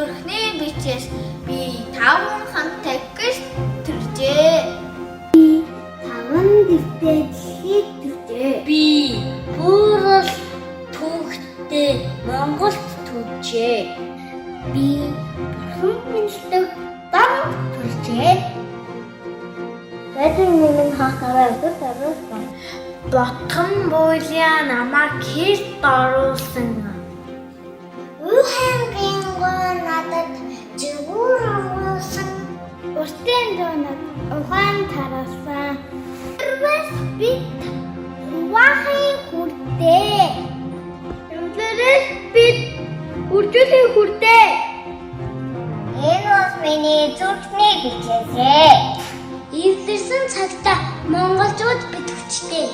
зүрхний бичээс би 5 хамттай гэрт төржээ. Таван дэвтээ дэлхийд төржээ. Би бүрэл түүхтэй Монголд төржээ. Би бурхан бэлдэг дам төржээ. Бидний минь хахаараа өдөртөө Ботгон буулийн намайг хэрт оруулсан. Ухаангийн гоо надад зүгүүр оруулсан. Уртын донод ухаан тараасан. Тэрвэс бит вахын хүртээ. Тэрвэс бит үржлийн хүртээ. Энэ бас миний зүрхний бичээсээ. Эвлэрсэн цагта монголчууд битгчтэй.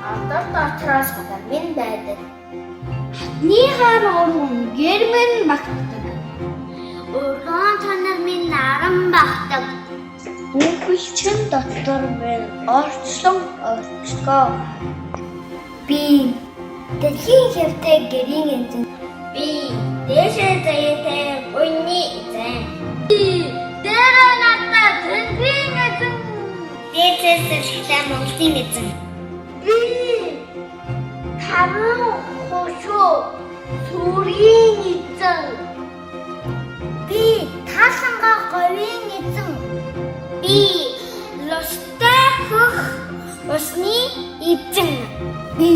Алдар дотроос минь байдаг. Хатныхаар урган гэрмэн багтдаг. Ургаан танар минь наран багтдаг. Бүхэлчин дотор минь орчлон орчлоо. Би дэлхийн хэвтэй гэрийн эзэн. Би дээшээ заяатай өнний эзэн. Би дээрээ надад тэнгэрийн эзэн. Дээшээс сэрхлээ Монголын эзэн. Би таван хошоо сүргийн эзэн. Би таалангаа говийн эзэн. Би лостой хөх усны эзэн. Би